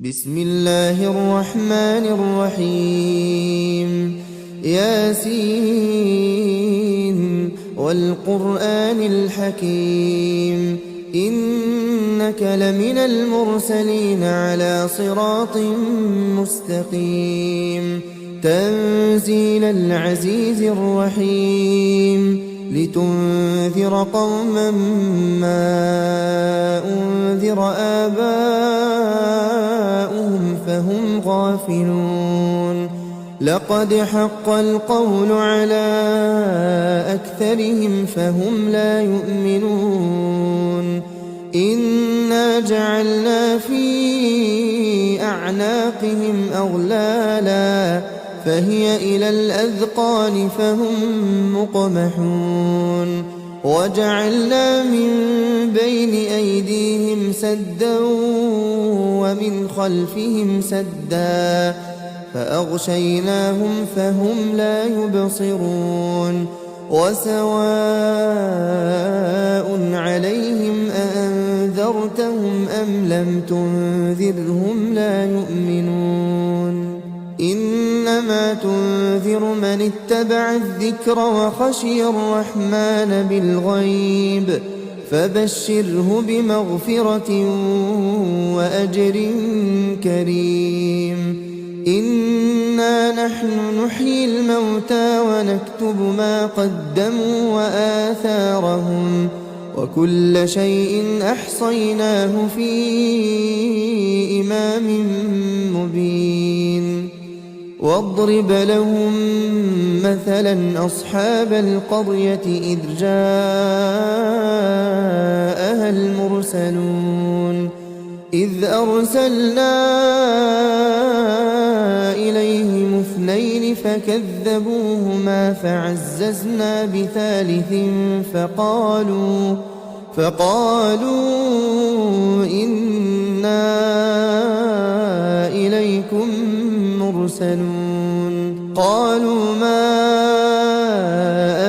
بسم الله الرحمن الرحيم ياسين والقرآن الحكيم إنك لمن المرسلين على صراط مستقيم تنزيل العزيز الرحيم لتنذر قوما ما أنذر آباؤهم فهم غافلون لقد حق القول على أكثرهم فهم لا يؤمنون إنا جعلنا في أعناقهم أغلالا فهي إلى الأذقان فهم مقمحون وجعلنا من بين أيديهم سدا ومن خلفهم سدا فأغشيناهم فهم لا يبصرون وسواء عليهم أأنذرتهم أم لم تنذرهم لا يؤمنون إنما تنذر من اتبع الذكر وخشي الرحمن بالغيب فبشره بمغفرة وأجر كريم إنا نحن نحيي الموتى ونكتب ما قدموا وآثارهم وكل شيء أحصيناه في إمام مبين واضرب لهم مثلا أصحاب القرية إذ جاءها المرسلون إذ أرسلنا إليهم اثنين فكذبوهما فعززنا بثالث فقالوا إنا إليكم مرسلون قالوا ما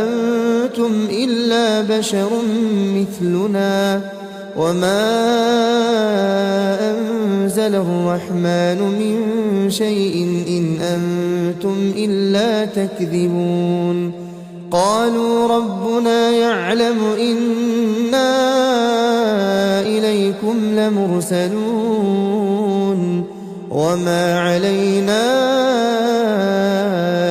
أنتم إلا بشر مثلنا وما أنزل الرحمن من شيء إن أنتم إلا تكذبون قالوا ربنا يعلم إنا إليكم لمرسلون وما علينا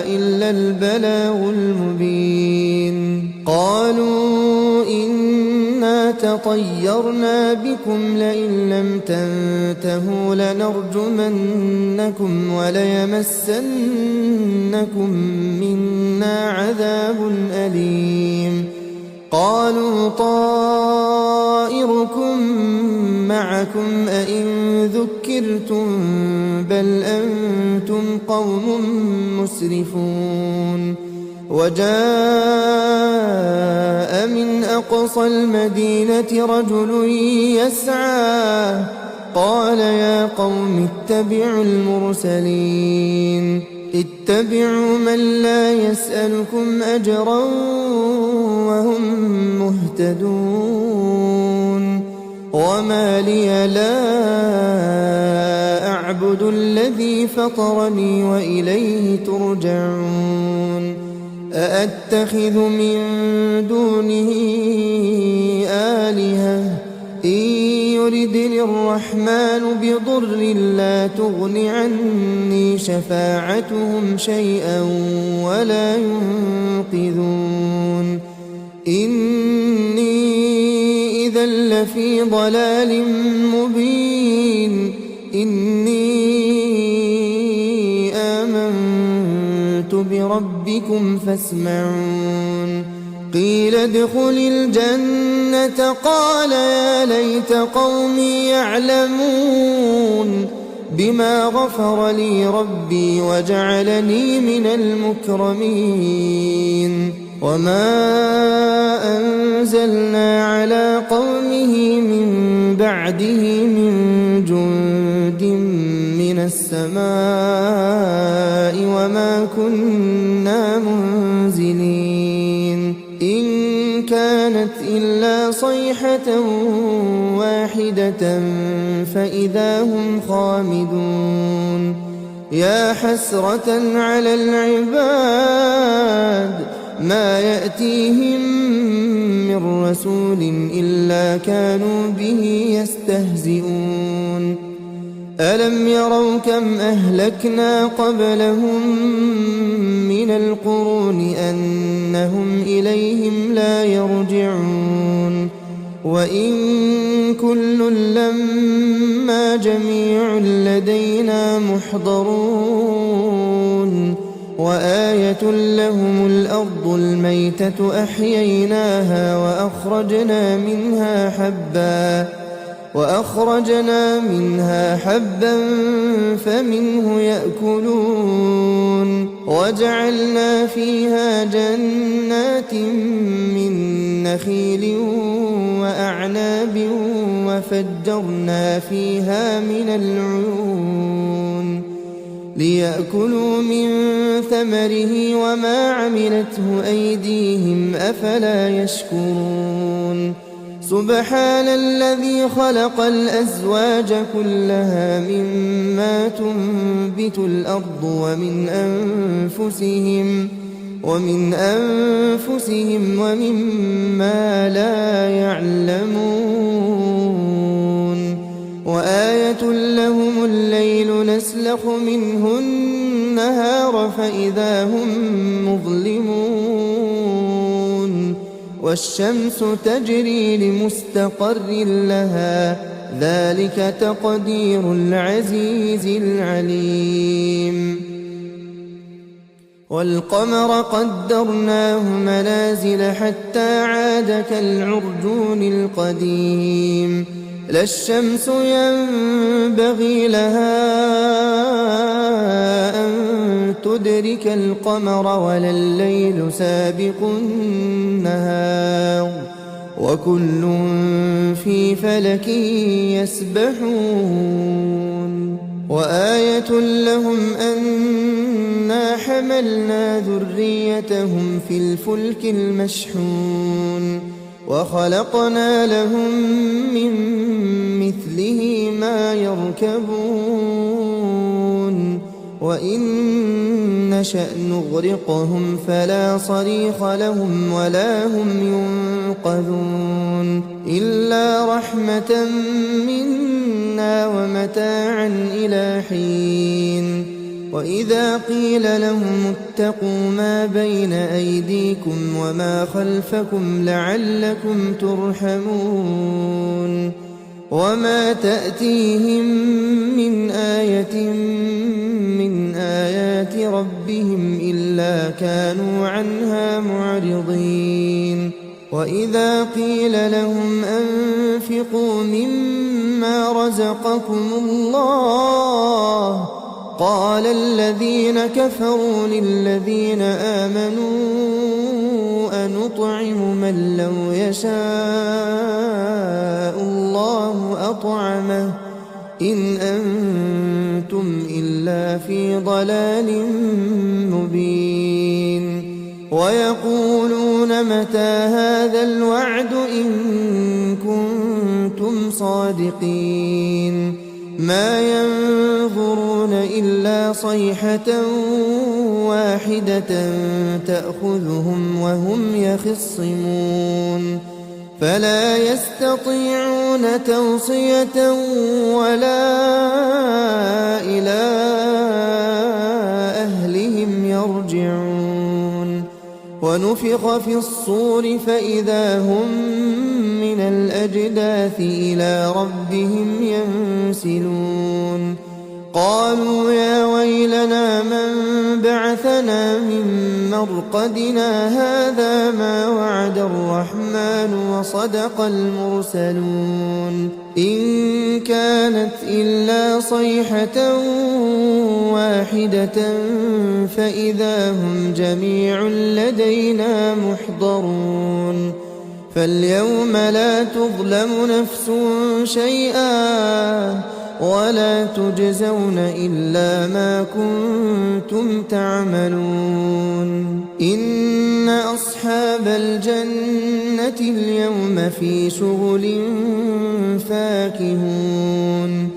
إلا البلاغ المبين قالوا إنا تطيرنا بكم لئن لم تنتهوا لنرجمنكم وليمسنكم منا عذاب أليم قالوا طائركم معكم أئن ذكرتم بل أنتم قوم مسرفون وجاء من أقصى المدينة رجل يسعى قال يا قوم اتبعوا المرسلين اتبعوا من لا يسألكم أجرا وهم مهتدون وما لي لا أعبد الذي فطرني وإليه ترجعون أأتخذ من دونه آلهة إن يردني الرحمن بضر لا تغن عني شفاعتهم شيئا ولا ينقذون إني إذا لفي ضلال مبين إني آمنت بربكم فاسمعون قيل ادخل الجنة قال يا ليت قومي يعلمون بما غفر لي ربي وجعلني من المكرمين وما أنزلنا على قومه من بعده من جند من السماء وما كنا منزلين إن كانت إلا صيحة واحدة فإذا هم خامدون يا حسرة على العباد ما يأتيهم من رسول إلا كانوا به يستهزئون ألم يروا كم أهلكنا قبلهم من القرون أنهم إليهم لا يرجعون وإن كل لما جميع لدينا محضرون وآية لهم الأرض الميتة أحييناها وأخرجنا منها حبا فمنه يأكلون وجعلنا فيها جنات من نخيل وأعناب وفجرنا فيها من العيون ليأكلوا من ثمره وما عملته أيديهم أفلا يشكرون سبحان الذي خلق الأزواج كلها مما تنبت الأرض ومن أنفسهم ومما لا يعلمون وآية لهم الليل نسلخ منه النهار فإذا هم مظلمون والشمس تجري لمستقر لها ذلك تقدير العزيز العليم والقمر قدرناه منازل حتى عاد كالعرجون القديم لا الشمس ينبغي لها أن تدرك القمر ولا الليل سابق النهار وكل في فلك يسبحون وآية لهم أنا حملنا ذريتهم في الفلك المشحون وخلقنا لهم من مثله ما يركبون وإن نشأ نغرقهم فلا صريخ لهم ولا هم ينقذون إلا رحمة منا ومتاعا إلى حين وإذا قيل لهم اتقوا ما بين أيديكم وما خلفكم لعلكم ترحمون وما تأتيهم من آية من آيات ربهم إلا كانوا عنها معرضين وإذا قيل لهم أنفقوا مما رزقكم الله قال الذين كفروا للذين آمنوا أنطعم من لو يشاء الله أطعمه إن أنتم إلا في ضلال مبين ويقولون متى هذا الوعد إن كنتم صادقين ما ينظرون إلا صيحة واحدة تأخذهم وهم يخصمون فلا يستطيعون توصية ولا إلى أهلهم يرجعون ونفخ في الصور فإذا هم من الأجداث إلى ربهم ينسلون قالوا يا ويلنا من بعثنا من مرقدنا هذا ما وعد الرحمن وصدق المرسلون إن كانت إلا صيحة واحدة فإذا هم جميع لدينا محضرون فاليوم لا تظلم نفس شيئا ولا تجزون إلا ما كنتم تعملون إن أصحاب الجنة اليوم في شغل فاكهون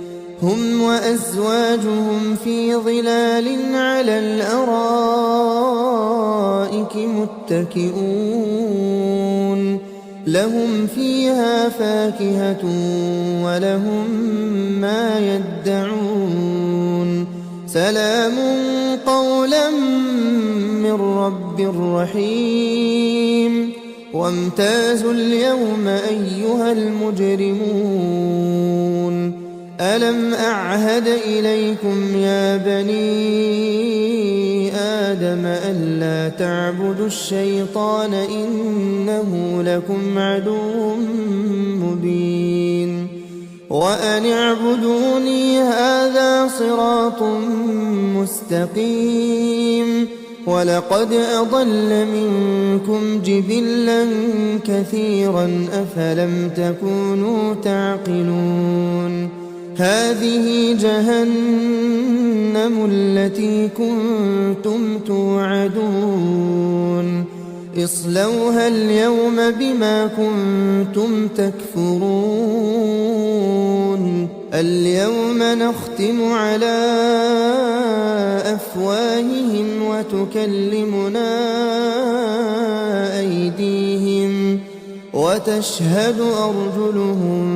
هم وأزواجهم في ظلال على الأرائك متكئون لهم فيها فاكهة ولهم ما يدعون سلام قولا من رب رحيم وامتازوا اليوم أيها المجرمون ألم أعهد إليكم يا بني آدم ألا تعبدوا الشيطان إنه لكم عدو مبين وأن اعبدوني هذا صراط مستقيم ولقد أضل منكم جبلا كثيرا أفلم تكونوا تعقلون هذه جهنم التي كنتم توعدون اصلوها اليوم بما كنتم تكفرون اليوم نختم على أفواههم وتكلمنا أيديهم وتشهد أرجلهم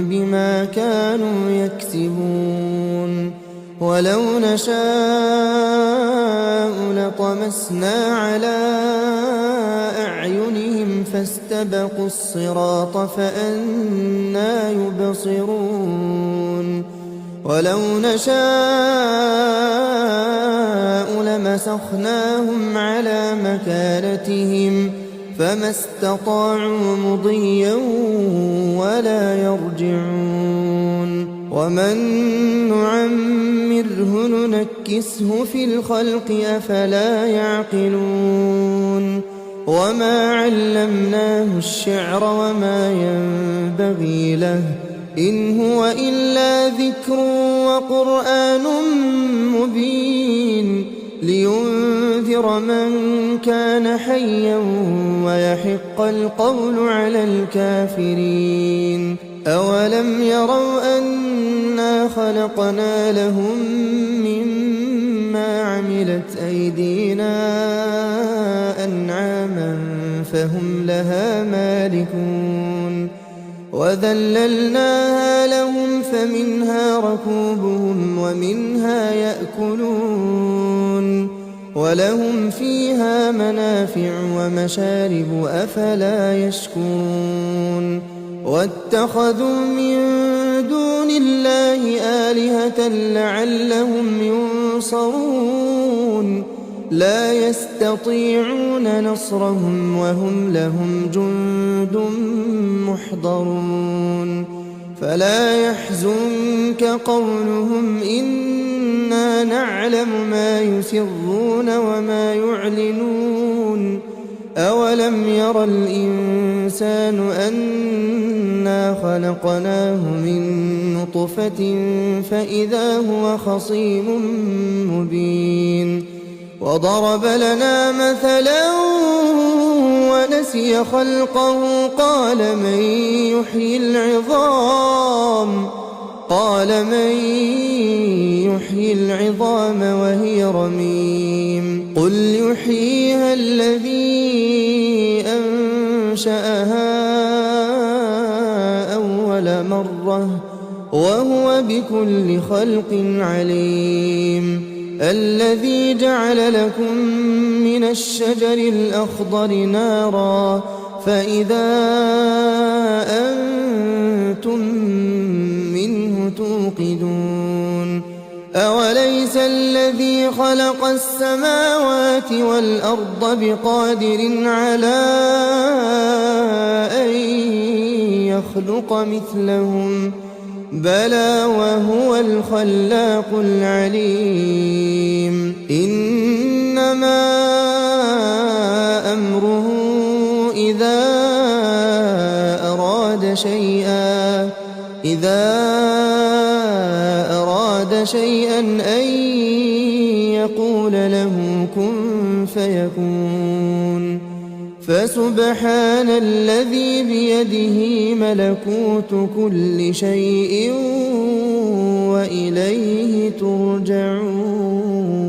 بما كانوا يكسبون ولو نشاء لطمسنا على أعينهم فاستبقوا الصراط فأنى يبصرون ولو نشاء لمسخناهم على مكانتهم فما استطاعوا مضيا ولا يرجعون ومن نعمره ننكسه في الخلق أفلا يعقلون وما علمناه الشعر وما ينبغي له إن هو إلا ذكر وقرآن مبين لينذر من كان حيا ويحق القول على الكافرين أولم يروا أنا خلقنا لهم مما عملت أيدينا أنعاما فهم لها مالكون وذللناها لهم فمنها ركوبهم ومنها يأكلون ولهم فيها منافع ومشارب أفلا يشكرون واتخذوا من دون الله آلهة لعلهم ينصرون لا يستطيعون نصرهم وهم لهم جند محضرون فلا يحزنك قولهم إنا نعلم ما يسرون وما يعلنون أولم ير الإنسان أنا خلقناه من نطفة فإذا هو خصيم مبين وضرب لنا مثلا ونسي خلقه قال من يحيي العظام وهي رميم قل يحييها الذي أنشأها أول مرة وهو بكل خلق عليم الذي جعل لكم من الشجر الأخضر نارا فإذا أنتم منه توقدون أوليس الذي خلق السماوات والأرض بقادر على أن يخلق مثلهم بلى وهو الخلاق العليم إنما أمره إذا أراد أراد شيئا أن يقول له كن فيكون فسبحان الذي بيده ملكوت كل شيء وإليه ترجعون